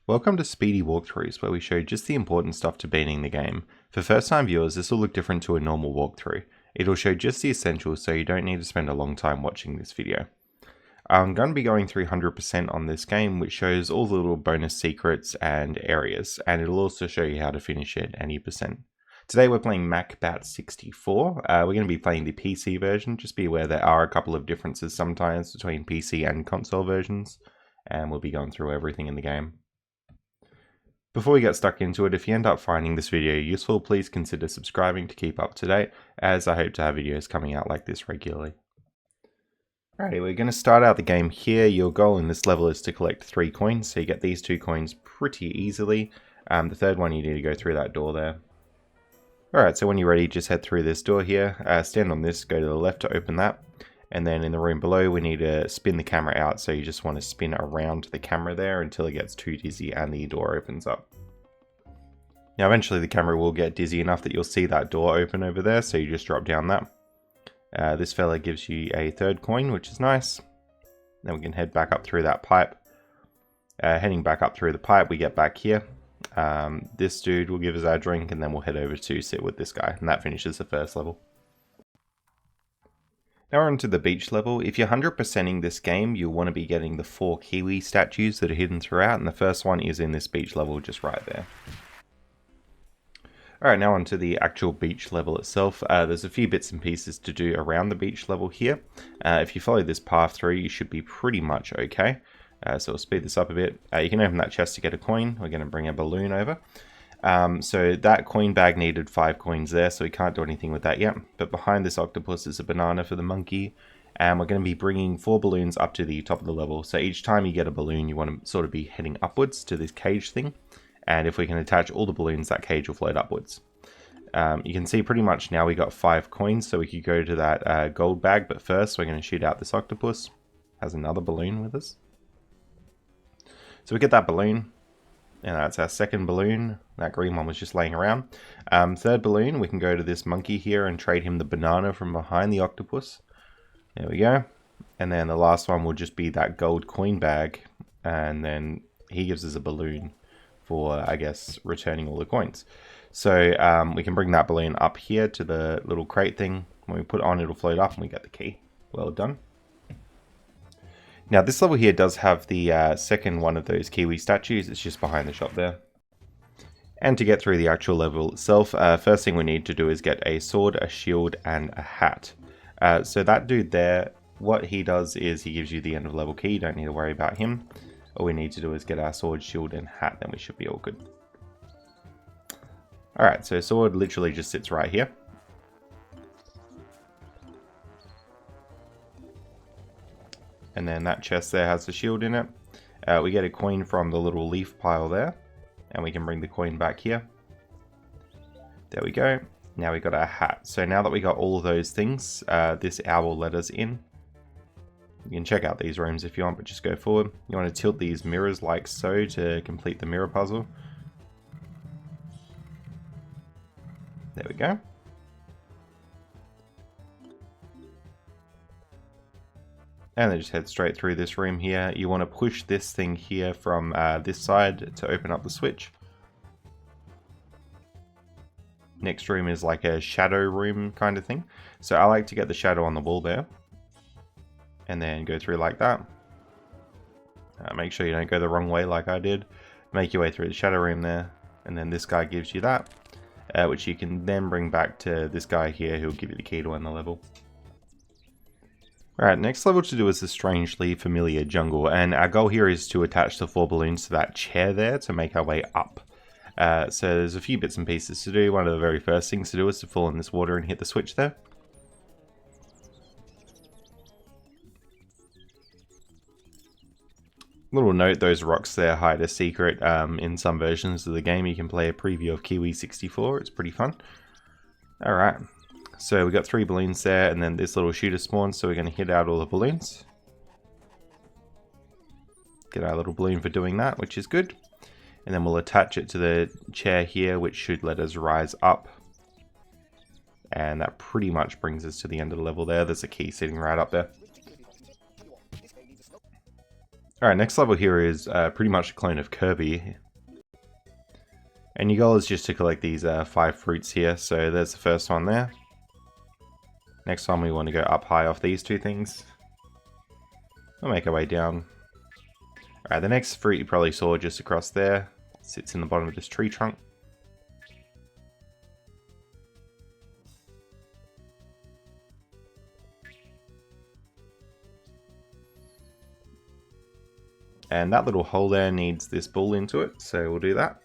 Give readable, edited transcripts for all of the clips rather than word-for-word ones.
Welcome to Speedy Walkthroughs, where we show just the important stuff to beating the game. For first time viewers, this will look different to a normal walkthrough. It'll show just the essentials, so you don't need to spend a long time watching this video. I'm going to be going 300% on this game, which shows all the little bonus secrets and areas, and it'll also show you how to finish it any percent. Today we're playing Macbat 64. We're going to be playing the PC version. Just be aware there are a couple of differences sometimes between PC and console versions, and we'll be going through everything in the game. Before we get stuck into it, if you end up finding this video useful, please consider subscribing to keep up to date, as I hope to have videos coming out like this regularly. Alrighty, we're going to start out the game here. Your goal in this level is to collect 3 coins, so you get these 2 coins pretty easily. The third one you need to go through that door there. Alright, so when you're ready, just head through this door here, stand on this, go to the left to open that, and then in the room below we need to spin the camera out, so you just want to spin around the camera there until it gets too dizzy and the door opens up. Now eventually the camera will get dizzy enough that you'll see that door open over there, so you just drop down that. This fella gives you a 3rd coin, which is nice. Then we can head back up through that pipe. Heading back up through the pipe, we get back here. This dude will give us our drink, and then we'll head over to sit with this guy, and that finishes the first level. Now we're on to the beach level. If you're 100%ing this game, you'll want to be getting the 4 kiwi statues that are hidden throughout, and the first one is in this beach level just right there. Alright, now on to the actual beach level itself. There's a few bits and pieces to do around the beach level here. If you follow this path through, you should be pretty much okay. So we'll speed this up a bit. You can open that chest to get a coin. We're going to bring a balloon over. So that coin bag needed 5 coins there, so we can't do anything with that yet. But behind this octopus is a banana for the monkey. And we're going to be bringing 4 balloons up to the top of the level. So each time you get a balloon, you want to sort of be heading upwards to this cage thing. And if we can attach all the balloons, that cage will float upwards. You can see pretty much now we got 5 coins, so we could go to that gold bag. But first, we're going to shoot out this octopus. Has another balloon with us. So we get that balloon, and that's our 2nd balloon. That green one was just laying around. 3rd balloon, we can go to this monkey here and trade him the banana from behind the octopus. There we go. And then the last one will just be that gold coin bag, and then he gives us a balloon for, I guess, returning all the coins. So we can bring that balloon up here to the little crate thing. When we put it on, it'll float up and we get the key. Well done. Now this level here does have the 2nd one of those kiwi statues. It's just behind the shop there. And to get through the actual level itself, first thing we need to do is get a sword, a shield, and a hat. So that dude there, what he does is he gives you the end of level key. You don't need to worry about him. All we need to do is get our sword, shield, and hat, then we should be all good. Alright, so sword literally just sits right here. And then that chest there has the shield in it. We get a coin from the little leaf pile there. And we can bring the coin back here. There we go. Now we got our hat. So now that we got all of those things, this owl let us in. You can check out these rooms if you want, but just go forward. You want to tilt these mirrors like so to complete the mirror puzzle. There we go. And then just head straight through this room here. You want to push this thing here from this side to open up the switch. Next room is like a shadow room kind of thing. So I like to get the shadow on the wall there. And then go through like that. Make sure you don't go the wrong way like I did. Make your way through the shadow room there. And then this guy gives you that. Which you can then bring back to this guy here who will give you the key to end the level. Alright, next level to do is the strangely familiar jungle. And our goal here is to attach the 4 balloons to that chair there to make our way up. So there's a few bits and pieces to do. One of the very first things to do is to fall in this water and hit the switch there. Little note, those rocks there hide a secret. In some versions of the game you can play a preview of Kiwi 64. It's pretty fun. Alright, so we got 3 balloons there, and then this little shooter spawns, so we're going to hit out all the balloons. Get our little balloon for doing that, which is good. And then we'll attach it to the chair here, which should let us rise up. And that pretty much brings us to the end of the level there. There's a key sitting right up there. Alright, next level here is pretty much a clone of Kirby. And your goal is just to collect these 5 fruits here. So there's the first one there. Next one we want to go up high off these 2 things. We'll make our way down. Alright, the next fruit you probably saw just across there. Sits in the bottom of this tree trunk. And that little hole there needs this ball into it, so we'll do that.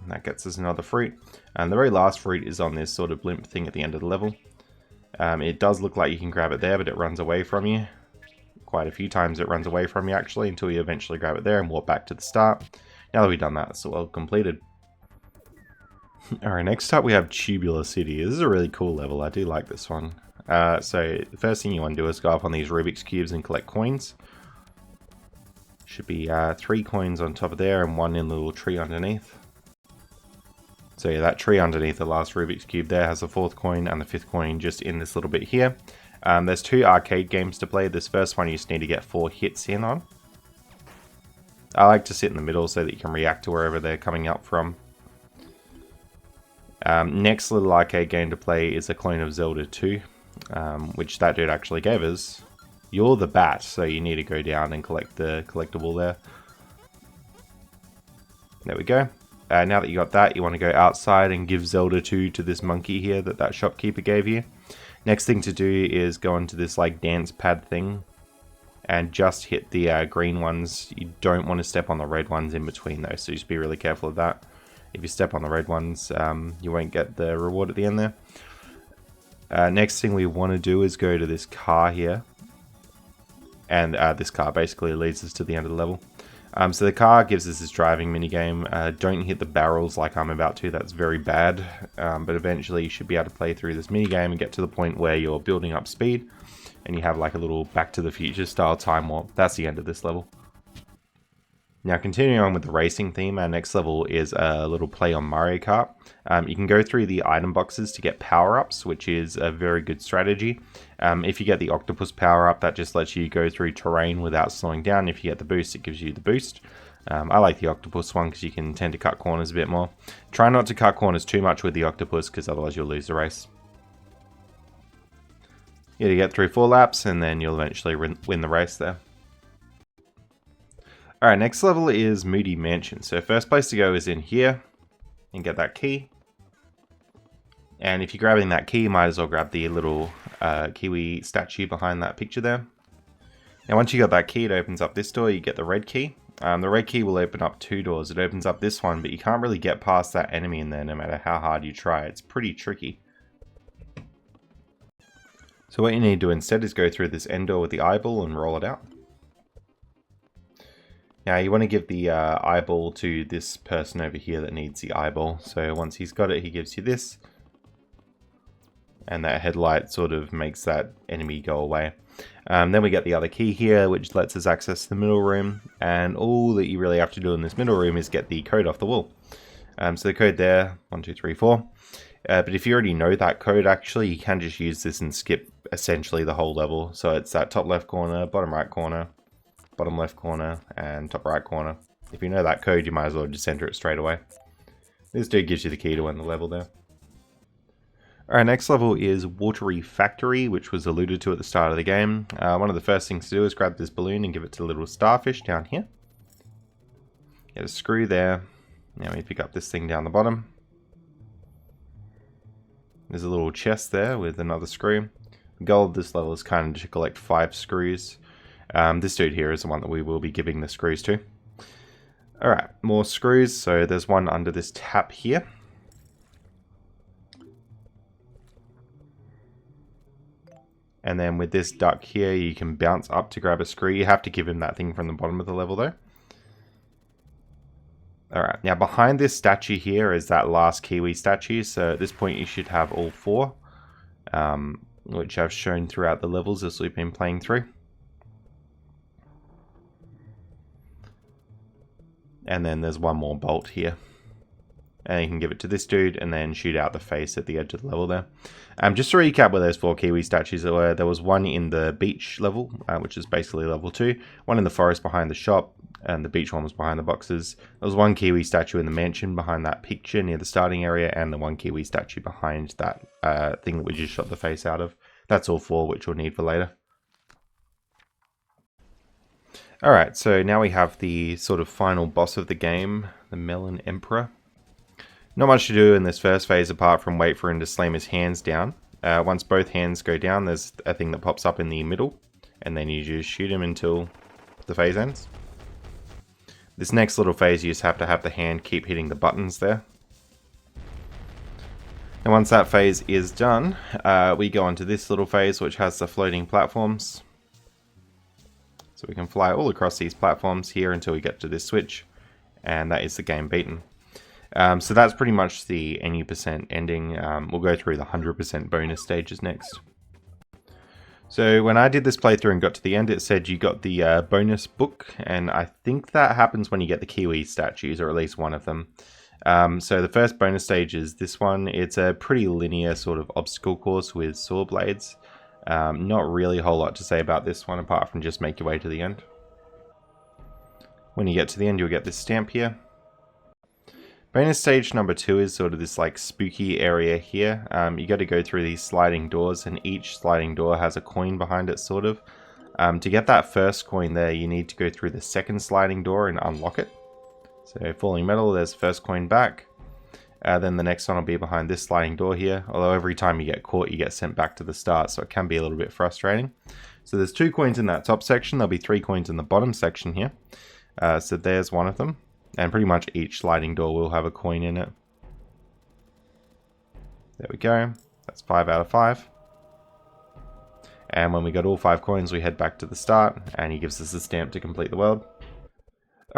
And that gets us another fruit. And the very last fruit is on this sort of blimp thing at the end of the level. It does look like you can grab it there, but it runs away from you. Quite a few times it runs away from you actually, until you eventually grab it there and walk back to the start. Now that we've done that, it's all completed. Alright, next up we have Tubular City. This is a really cool level, I do like this one. So the first thing you want to do is go up on these Rubik's Cubes and collect coins. Should be 3 coins on top of there and 1 in the little tree underneath. So yeah, that tree underneath the last Rubik's Cube there has the 4th coin and the 5th coin just in this little bit here. There's 2 arcade games to play. This first one you just need to get 4 hits in on. I like to sit in the middle so that you can react to wherever they're coming up from. Next little arcade game to play is a clone of Zelda 2, which that dude actually gave us. You're the bat, so you need to go down and collect the collectible there. There we go. Now that you got that, you want to go outside and give Zelda 2 to this monkey here that shopkeeper gave you. Next thing to do is go into this like dance pad thing and just hit the green ones. You don't want to step on the red ones in between those, so just be really careful of that. If you step on the red ones, you won't get the reward at the end there. Next thing we want to do is go to this car here. And this car basically leads us to the end of the level. So the car gives us this driving minigame. Don't hit the barrels like I'm about to, that's very bad. But eventually you should be able to play through this minigame and get to the point where you're building up speed. And you have like a little Back to the Future style time warp. That's the end of this level. Now continuing on with the racing theme, our next level is a little play on Mario Kart. You can go through the item boxes to get power-ups, which is a very good strategy. If you get the octopus power-up, that just lets you go through terrain without slowing down. If you get the boost, it gives you the boost. I like the octopus one because you can tend to cut corners a bit more. Try not to cut corners too much with the octopus because otherwise you'll lose the race. You get through 4 laps and then you'll eventually win the race there. Alright, next level is Moody Mansion. So first place to go is in here and get that key. And if you're grabbing that key, you might as well grab the little kiwi statue behind that picture there. Now once you got that key, it opens up this door, you get the red key. The red key will open up 2 doors. It opens up this one, but you can't really get past that enemy in there no matter how hard you try. It's pretty tricky. So what you need to do instead is go through this end door with the eyeball and roll it out. Now you want to give the eyeball to this person over here that needs the eyeball. So once he's got it, he gives you this. And that headlight sort of makes that enemy go away. Then we get the other key here, which lets us access the middle room. And all that you really have to do in this middle room is get the code off the wall. So the code there, 1, 2, 3, 4. But if you already know that code, actually, you can just use this and skip essentially the whole level. So it's that top left corner, bottom right corner, bottom left corner, and top right corner. If you know that code, you might as well just enter it straight away. This dude gives you the key to win the level there. Alright, next level is Watery Factory, which was alluded to at the start of the game. One of the first things to do is grab this balloon and give it to the little starfish down here. Get a screw there. Now we pick up this thing down the bottom. There's a little chest there with another screw. The goal of this level is kind of to collect 5 screws. This dude here is the one that we will be giving the screws to. Alright, more screws. So there's one under this tap here. And then with this duck here, you can bounce up to grab a screw. You have to give him that thing from the bottom of the level though. Alright, now behind this statue here is that last kiwi statue. So at this point you should have all 4. Which I've shown throughout the levels as we've been playing through. And then there's one more bolt here. And you can give it to this dude and then shoot out the face at the edge of the level there. Just to recap where those 4 Kiwi statues were, there was one in the beach level, which is basically level 2, one in the forest behind the shop, and the beach one was behind the boxes. There was 1 Kiwi statue in the mansion behind that picture near the starting area, and the 1 Kiwi statue behind that thing that we just shot the face out of. That's all 4, which we'll need for later. Alright, so now we have the sort of final boss of the game, the Melon Emperor. Not much to do in this first phase apart from wait for him to slam his hands down. Once both hands go down, there's a thing that pops up in the middle, and then you just shoot him until the phase ends. This next little phase, you just have to have the hand keep hitting the buttons there. And once that phase is done, we go on to this little phase which has the floating platforms. So we can fly all across these platforms here until we get to this switch, and that is the game beaten. So that's pretty much the any% ending. We'll go through the 100% bonus stages next. So when I did this playthrough and got to the end, it said you got the bonus book, and I think that happens when you get the Kiwi statues, or at least one of them. So the first bonus stage is this one. It's a pretty linear sort of obstacle course with saw blades. Not really a whole lot to say about this one apart from just make your way to the end. When you get to the end, you'll get this stamp here. Bonus stage number 2 is sort of this like spooky area here. You got to go through these sliding doors, and each sliding door has a coin behind it sort of. To get that first coin there, you need to go through the second sliding door and unlock it. So falling metal, there's the first coin back. Then the next one will be behind this sliding door here, although every time you get caught you get sent back to the start, so it can be a little bit frustrating. So there's 2 coins in that top section, there'll be 3 coins in the bottom section here. So there's one of them. And pretty much each sliding door will have a coin in it. There we go. That's 5 out of 5. And when we got all 5 coins, we head back to the start, and he gives us a stamp to complete the world.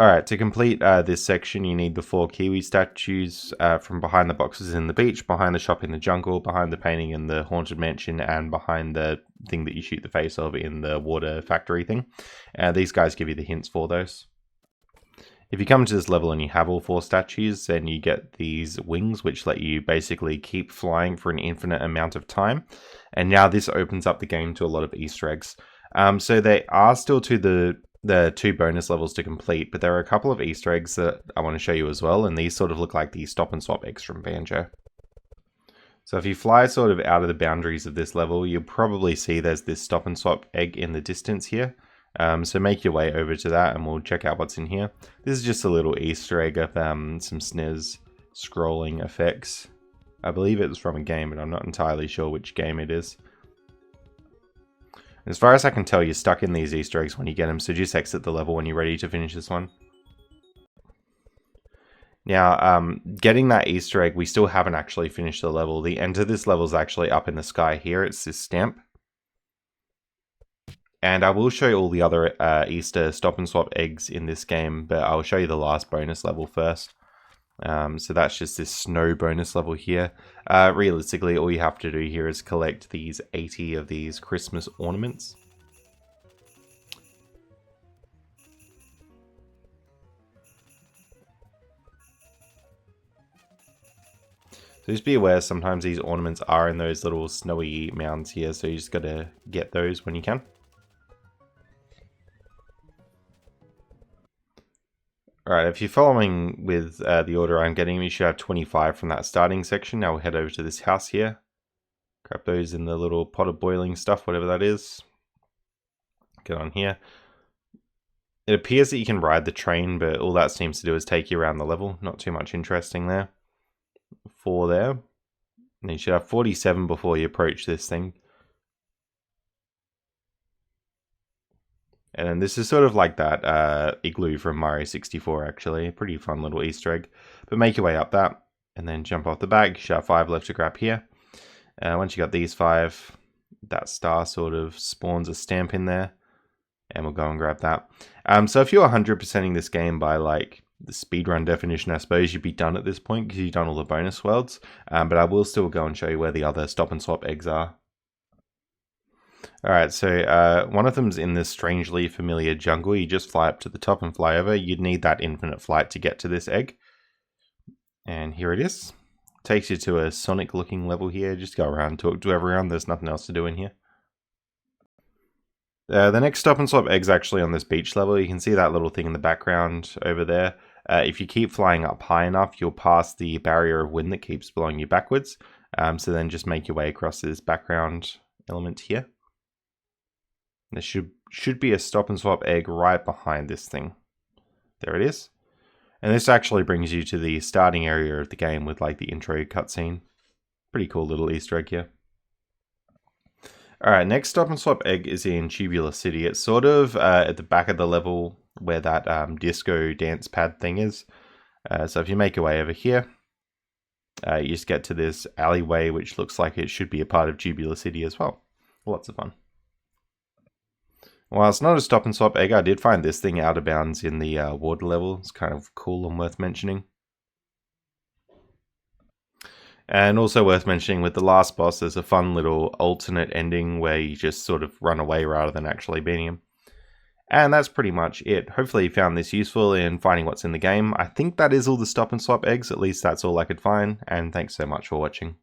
Alright, to complete this section, you need the 4 Kiwi statues from behind the boxes in the beach, behind the shop in the jungle, behind the painting in the haunted mansion, and behind the thing that you shoot the face of in the water factory thing. These guys give you the hints for those. If you come to this level and you have all 4 statues, then you get these wings which let you basically keep flying for an infinite amount of time. And now this opens up the game to a lot of Easter eggs. So they are still to the 2 bonus levels to complete, but there are a couple of Easter eggs that I want to show you as well, and these sort of look like the stop and swap eggs from Banjo. So if you fly sort of out of the boundaries of this level, you'll probably see there's this stop and swap egg in the distance here. So make your way over to that and we'll check out what's in here. This is just a little Easter egg of some SNES scrolling effects. I believe it was from a game, but I'm not entirely sure which game it is. As far as I can tell, you're stuck in these Easter eggs when you get them, so just exit the level when you're ready to finish this one. Now, getting that Easter egg, we still haven't actually finished the level. The end of this level is actually up in the sky here. It's this stamp. And I will show you all the other Easter stop and swap eggs in this game, but I'll show you the last bonus level first. So that's just this snow bonus level here. Realistically, all you have to do here is collect these 80 of these Christmas ornaments. So just be aware, sometimes these ornaments are in those little snowy mounds here, so you just gotta get those when you can. Alright, if you're following with the order I'm getting, you should have 25 from that starting section. Now we'll head over to this house here. Grab those in the little pot of boiling stuff, whatever that is. Get on here. It appears that you can ride the train, but all that seems to do is take you around the level. Not too much interesting there. 4 there. And you should have 47 before you approach this thing. And then this is sort of like that igloo from Mario 64, actually. A pretty fun little Easter egg. But make your way up that, and then jump off the back. You should have 5 left to grab here. Once you got these 5, that star sort of spawns a stamp in there. And we'll go and grab that. So if you're 100%ing this game by like the speedrun definition, I suppose you'd be done at this point because you've done all the bonus worlds. But I will still go and show you where the other stop and swap eggs are. Alright, so one of them's in this strangely familiar jungle. You just fly up to the top and fly over. You'd need that infinite flight to get to this egg. And here it is. Takes you to a Sonic looking level here. Just go around, talk to everyone. There's nothing else to do in here. The next stop and swap egg's actually on this beach level. You can see that little thing in the background over there. If you keep flying up high enough, you'll pass the barrier of wind that keeps blowing you backwards. So then just make your way across this background element here. There should be a stop and swap egg right behind this thing. There it is. And this actually brings you to the starting area of the game with like the intro cutscene. Pretty cool little Easter egg here. Alright, next stop and swap egg is in Tubular City. It's sort of at the back of the level where that disco dance pad thing is. So if you make your way over here, you just get to this alleyway which looks like it should be a part of Tubular City as well. Lots of fun. While it's not a stop and swap egg, I did find this thing out of bounds in the water level. It's kind of cool and worth mentioning. And also worth mentioning, with the last boss, there's a fun little alternate ending where you just sort of run away rather than actually beating him. And that's pretty much it. Hopefully you found this useful in finding what's in the game. I think that is all the stop and swap eggs, at least that's all I could find, and thanks so much for watching.